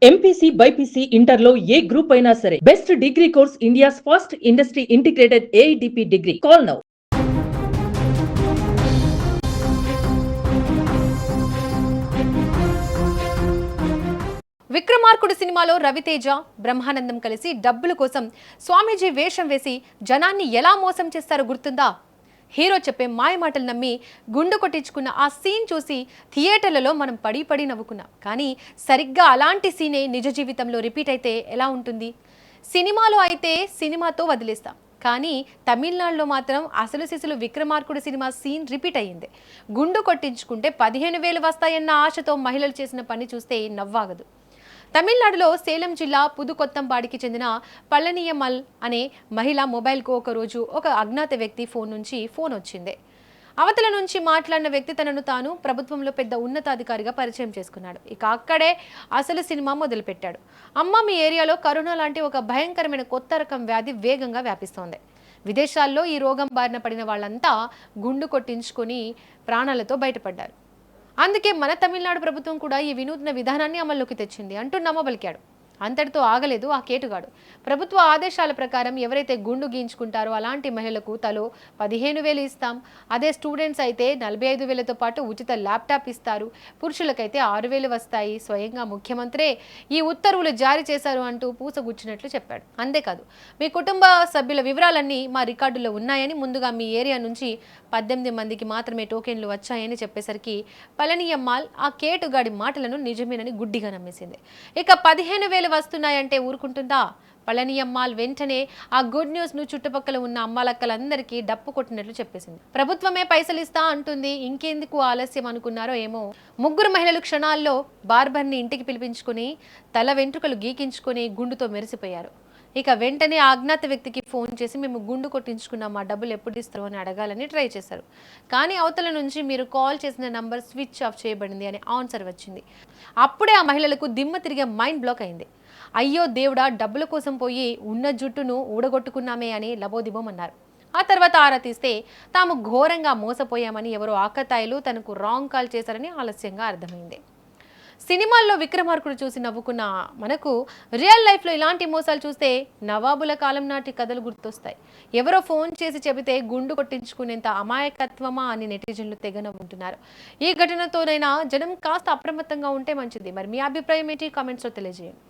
MPC BiPC ఇంటర్లో ఏ group అయినా సరే best degree course India's first industry integrated AITP degree. Call now. Vikramarkudu సినిమాలో రవితేజ బ్రహ్మానందం కలిసి డబ్బుల కోసం స్వామీజీ వేషం వేసి జనాన్ని ఎలా మోసం చేస్తారో గుర్తుందా? హీరో చెప్పే మాయ మాటలు నమ్మి గుండు కొట్టించుకున్న ఆ సీన్ చూసి థియేటర్లలో మనం పడి నవ్వుకున్నాం. కానీ సరిగ్గా అలాంటి సీనే నిజ జీవితంలో రిపీట్ అయితే ఎలా ఉంటుంది? సినిమాలో అయితే సినిమాతో వదిలేస్తాం, కానీ తమిళనాడులో మాత్రం అసలు సిసలు విక్రమార్కుడు సినిమా సీన్ రిపీట్ అయ్యింది. గుండు కొట్టించుకుంటే 15,000 వస్తాయన్న ఆశతో మహిళలు చేసిన పని చూస్తే నవ్వాగదు. తమిళనాడులో సేలం జిల్లా పుదుకొత్తంపాడికి చెందిన పళనియమ్మల్ అనే మహిళ మొబైల్కు ఒకరోజు ఒక అజ్ఞాత వ్యక్తి ఫోన్ నుంచి ఫోన్ వచ్చింది. అవతల నుంచి మాట్లాడిన వ్యక్తి తనను తాను ప్రభుత్వంలో పెద్ద ఉన్నతాధికారిగా పరిచయం చేసుకున్నాడు. ఇక అక్కడే అసలు సినిమా మొదలుపెట్టాడు. అమ్మ, మీ ఏరియాలో కరోనా లాంటి ఒక భయంకరమైన కొత్త రకం వ్యాధి వేగంగా వ్యాపిస్తోంది. విదేశాల్లో ఈ రోగం బారిన పడిన వాళ్ళంతా గుండు కొట్టించుకొని ప్రాణాలతో బయటపడ్డారు. అందుకే మన తమిళనాడు ప్రభుత్వం కూడా ఈ వినూత్న విధానాన్ని అమల్లోకి తెచ్చింది అంటూ నమ్మబలికాడు. అంతటితో ఆగలేదు ఆ కేటుగాడు. ప్రభుత్వ ఆదేశాల ప్రకారం ఎవరైతే గుండు గీయించుకుంటారో అలాంటి మహిళలకు తలో 15,000 ఇస్తాం. అదే స్టూడెంట్స్ అయితే 45,000తో పాటు ఉచిత ల్యాప్టాప్ ఇస్తారు. పురుషులకైతే 6,000 వస్తాయి. స్వయంగా ముఖ్యమంత్రే ఈ ఉత్తర్వులు జారీ చేశారు అంటూ పూసగుచ్చినట్లు చెప్పాడు. అంతేకాదు, మీ కుటుంబ సభ్యుల వివరాలన్నీ మా రికార్డులో ఉన్నాయని, ముందుగా మీ ఏరియా నుంచి 18 మందికి మాత్రమే టోకెన్లు వచ్చాయని చెప్పేసరికి పళనియమ్మాల్ ఆ కేటుగాడి మాటలను నిజమేనని గుడ్డిగా నమ్మేసింది. ఇక 15,000 వస్తున్నాయంటే ఊరుకుంటుందా? పళనియమ్మాల్ వెంటనే ఆ గుడ్ న్యూస్ ను చుట్టుపక్కల ఉన్న అమ్మాలక్కలందరికీ డప్పు కొట్టినట్లు చెప్పేసింది. ప్రభుత్వమే పైసలు ఇస్తా అంటుంది, ఇంకెందుకు ఆలస్యం అనుకున్నారో ఏమో. 3 మహిళలు క్షణాల్లో బార్బర్ని ఇంటికి పిలిపించుకుని తల వెంట్రుకలు గీకించుకుని గుండుతో మెరిసిపోయారు. ఇక వెంటనే ఆ అజ్ఞాత వ్యక్తికి ఫోన్ చేసి, మేము గుండు కొట్టించుకున్నాం, మా డబ్బులు ఎప్పుడు ఇస్తారో అని అడగాలని ట్రై చేశారు. కానీ అవతల నుంచి మీరు కాల్ చేసిన నంబర్ స్విచ్ ఆఫ్ చేయబడింది అని ఆన్సర్ వచ్చింది. అప్పుడే ఆ మహిళలకు దిమ్మ తిరిగే మైండ్ బ్లాక్ అయింది. అయ్యో దేవుడా, డబ్బుల కోసం పోయి ఉన్న జుట్టును ఊడగొట్టుకున్నామే అని లబోదిబోమన్నారు. ఆ తర్వాత ఆరా తీస్తే తాము ఘోరంగా మోసపోయామని, ఎవరో ఆకతాయిలు తనకు రాంగ్ కాల్ చేశారని ఆలస్యంగా అర్థమైంది. సినిమాల్లో విక్రమార్కుడు చూసి నవ్వుకున్న మనకు రియల్ లైఫ్లో ఇలాంటి మోసాలు చూస్తే నవాబుల కాలం నాటి కథలు గుర్తొస్తాయి. ఎవరో ఫోన్ చేసి చెబితే గుండు కొట్టించుకునేంత అమాయకత్వమా అని నెటిజన్లు తెగ నవ్వుంటున్నారు. ఈ ఘటనతోనైనా జనం కాస్త అప్రమత్తంగా ఉంటే మంచిది. మరి మీ అభిప్రాయం ఏంటి? కామెంట్స్లో తెలియజేయండి.